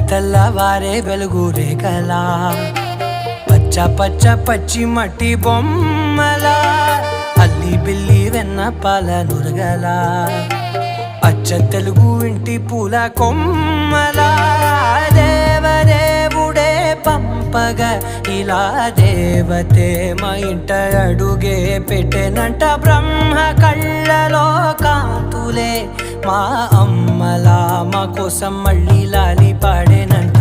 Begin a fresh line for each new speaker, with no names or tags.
తెల్లవారే వెలుగు రేఖలా పచ్చ పచ్చ పచ్చి మట్టి బొమ్మలా అల్లి బిల్లి వెన్న పాల నురగలా అచ్చ తెలుగు ఇంటి పూల కొమ్మలా దేవదేవుడే పంపగా ఇలా దేవతే మా ఇంట అడుగే పెట్టెనంట బ్రహ్మ కళ్ళలో కాంతులే మా అమ్మలా మా కోసం మళ్ళీ లాలి పాడేనంట.